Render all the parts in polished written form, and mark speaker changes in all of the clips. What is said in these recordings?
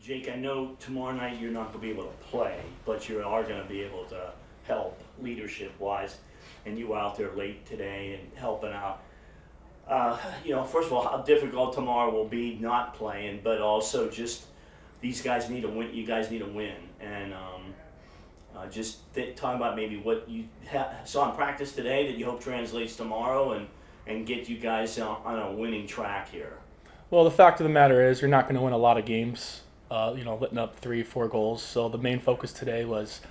Speaker 1: Jake, I know tomorrow night you're not going to be able to play, but you are going to be able to help leadership-wise, and you were out there late today and helping out. First of all, how difficult tomorrow will be not playing, but also just these guys need a win. You guys need a win, and talk about maybe what you saw in practice today that you hope translates tomorrow, and get you guys on a winning track here.
Speaker 2: Well, the fact of the matter is, you're not going to win a lot of games, letting up 3, 4 goals. So the main focus today was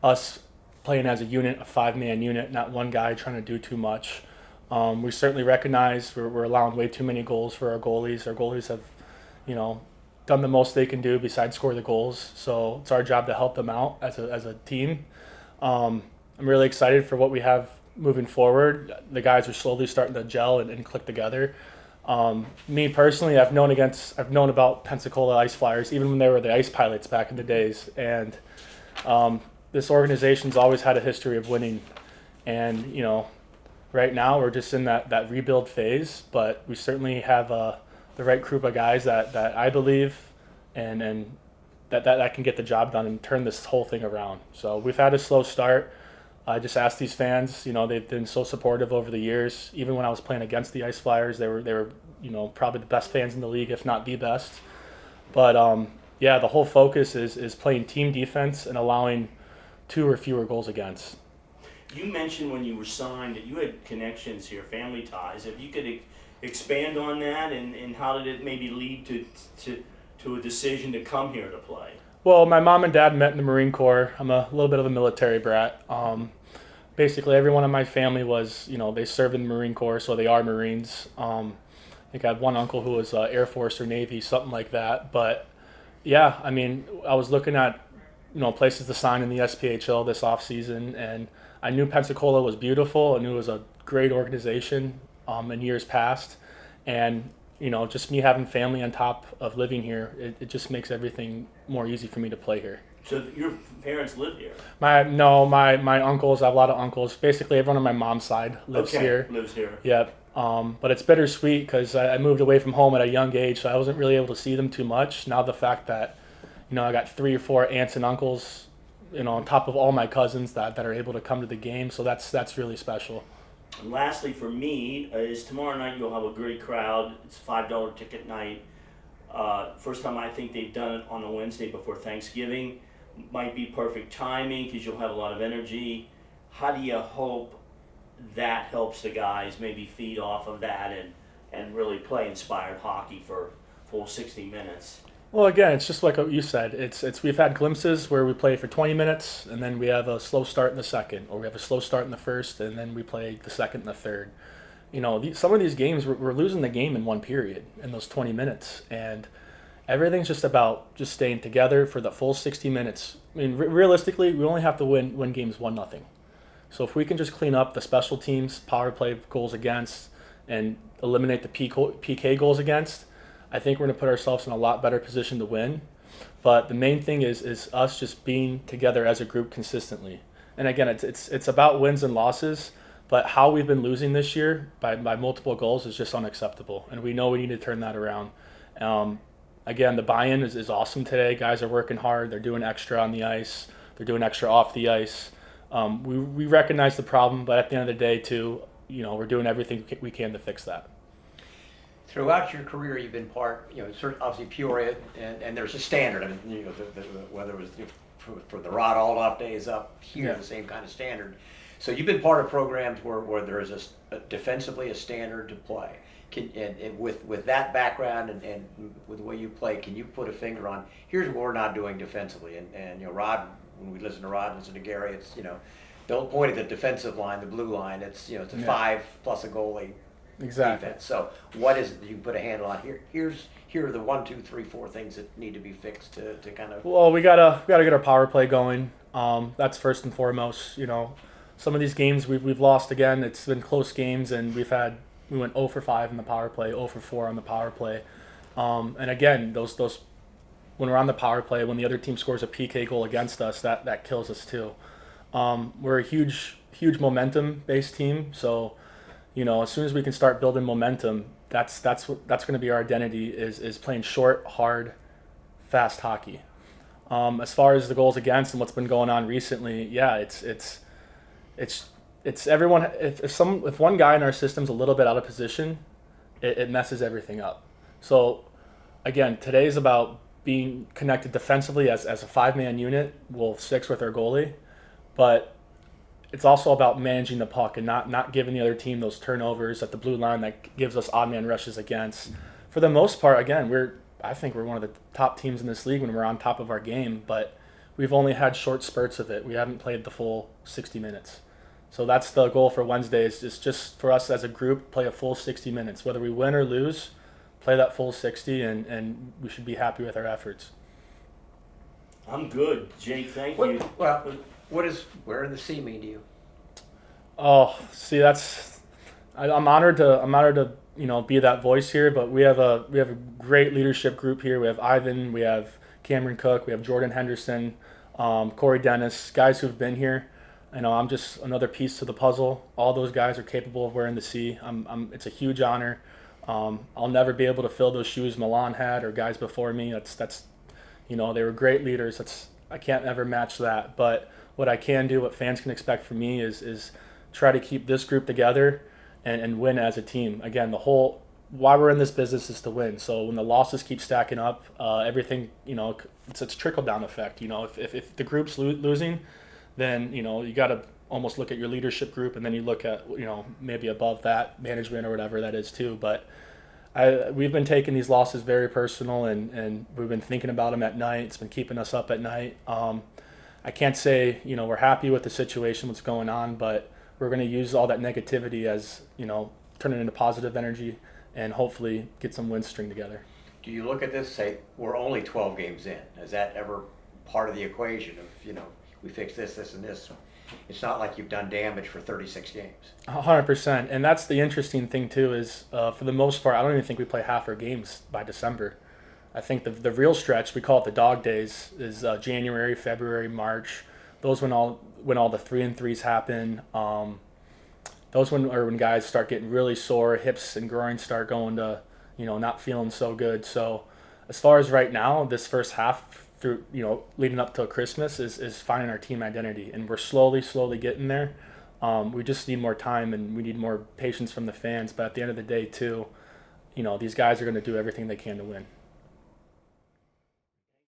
Speaker 2: us playing as a unit, a 5-man unit, not one guy trying to do too much. We certainly recognize we're allowing way too many goals for our goalies. Our goalies have, done the most they can do besides score the goals. So it's our job to help them out as a team. I'm really excited for what we have moving forward. The guys are slowly starting to gel and click together. Me personally, I've known about Pensacola Ice Flyers even when they were the Ice Pilots back in the days, and this organization's always had a history of winning. And right now we're just in that rebuild phase, but we certainly have the right group of guys that I believe and that can get the job done and turn this whole thing around. So we've had a slow start. I just asked these fans, they've been so supportive over the years. Even when I was playing against the Ice Flyers, they were probably the best fans in the league, if not the best. But the whole focus is playing team defense and allowing 2 or fewer goals against.
Speaker 1: You mentioned when you were signed that you had connections here, family ties. If you could expand on that, and how did it maybe lead to a decision to come here to play?
Speaker 2: Well, my mom and dad met in the Marine Corps. I'm a little bit of a military brat. Basically, everyone in my family was, they served in the Marine Corps, so they are Marines. I think I had one uncle who was Air Force or Navy, something like that. But yeah, I was looking at, places to sign in the SPHL this offseason, and I knew Pensacola was beautiful. I knew it was a great organization in years past. And, just me having family on top of living here, it just makes everything more easy for me to play here.
Speaker 1: So your parents live here?
Speaker 2: My uncles, I have a lot of uncles. Basically, everyone on my mom's side lives here.
Speaker 1: Lives here.
Speaker 2: Yep. But it's bittersweet because I moved away from home at a young age, so I wasn't really able to see them too much. Now the fact that, I got 3 or 4 aunts and uncles, on top of all my cousins that are able to come to the game, so that's really special.
Speaker 1: And lastly, for me, is tomorrow night you'll have a great crowd. It's $5 ticket night. First time I think they've done it on a Wednesday before Thanksgiving. Might be perfect timing because you'll have a lot of energy. How do you hope that helps the guys maybe feed off of that and really play inspired hockey for full 60 minutes?
Speaker 2: Well, again, it's just like what you said. It's we've had glimpses where we play for 20 minutes and then we have a slow start in the second, or we have a slow start in the first and then we play the second and the third. Some of these games we're losing the game in one period in those 20 minutes, and everything's just about just staying together for the full 60 minutes. Realistically, we only have to win games 1-0. So if we can just clean up the special teams, power play goals against, and eliminate the PK goals against, I think we're going to put ourselves in a lot better position to win. But the main thing is us just being together as a group consistently. And again, it's about wins and losses, but how we've been losing this year by multiple goals is just unacceptable, and we know we need to turn that around. Again, the buy-in is awesome today. Guys are working hard. They're doing extra on the ice. They're doing extra off the ice. We recognize the problem, but at the end of the day, too, we're doing everything we can to fix that.
Speaker 3: Throughout your career, you've been part, obviously Peoria, and there's a standard. Whether it was for the Rod Aldoff days up here, the same kind of standard. So you've been part of programs where there is defensively a standard to play. And with that background and with the way you play, can you put a finger on here's what we're not doing defensively? And Rod, when we listen to Rod and listen to Gary, it's don't point at the defensive line, the blue line. It's it's a 5 plus a goalie.
Speaker 2: Exactly.
Speaker 3: Defense. So what is it that you can put a handle on here? Here are the 1, 2, 3, 4 things that need to be fixed to kind of.
Speaker 2: Well, we gotta get our power play going. That's first and foremost. Some of these games we've lost again. It's been close games, and we went 0 for 5 in the power play, 0 for 4 on the power play. And again, those when we're on the power play, when the other team scores a PK goal against us, that kills us too. We're a huge momentum based team, so. As soon as we can start building momentum, that's going to be our identity is playing short, hard, fast hockey. As far as the goals against and what's been going on recently, yeah, it's everyone. If one guy in our system's a little bit out of position, it messes everything up. So again, today's about being connected defensively as a 5-man unit. We'll 6 with our goalie, but it's also about managing the puck and not giving the other team those turnovers at the blue line that gives us odd man rushes against. For the most part, again, I think we're one of the top teams in this league when we're on top of our game, but we've only had short spurts of it. We haven't played the full 60 minutes. So that's the goal for Wednesday, is just for us as a group, play a full 60 minutes. Whether we win or lose, play that full 60, and we should be happy with our efforts.
Speaker 1: I'm good, Jake. Thank you.
Speaker 3: Well, where in the sea mean to you?
Speaker 2: Oh, see, I'm honored to be that voice here. But we have a great leadership group here. We have Ivan, we have Cameron Cook, we have Jordan Henderson, Corey Dennis, guys who've been here. I'm just another piece to the puzzle. All those guys are capable of wearing the C. It's a huge honor. I'll never be able to fill those shoes Milan had or guys before me. That's they were great leaders. I can't ever match that. But what I can do, what fans can expect from me is try to keep this group together and win as a team. Again, why we're in this business is to win. So when the losses keep stacking up, everything, it's a trickle down effect. If the group's losing, then you got to almost look at your leadership group, and then you look at maybe above that management or whatever that is too. But we've been taking these losses very personal, and we've been thinking about them at night. It's been keeping us up at night. I can't say we're happy with the situation, what's going on, but we're going to use all that negativity as turn it into positive energy and hopefully get some win string together.
Speaker 3: Do you look at this, say, we're only 12 games in? Is that ever part of the equation of, we fix this, and this? It's not like you've done damage for 36 games.
Speaker 2: 100%. And that's the interesting thing, too, is for the most part, I don't even think we play half our games by December. I think the real stretch, we call it the dog days, is January, February, March. Those when all the 3-and-3s happen. Those when guys start getting really sore, hips and groins start going to, not feeling so good. So as far as right now, this first half through, leading up to Christmas is finding our team identity. And we're slowly getting there. We just need more time and we need more patience from the fans. But at the end of the day, too, these guys are going to do everything they can to win.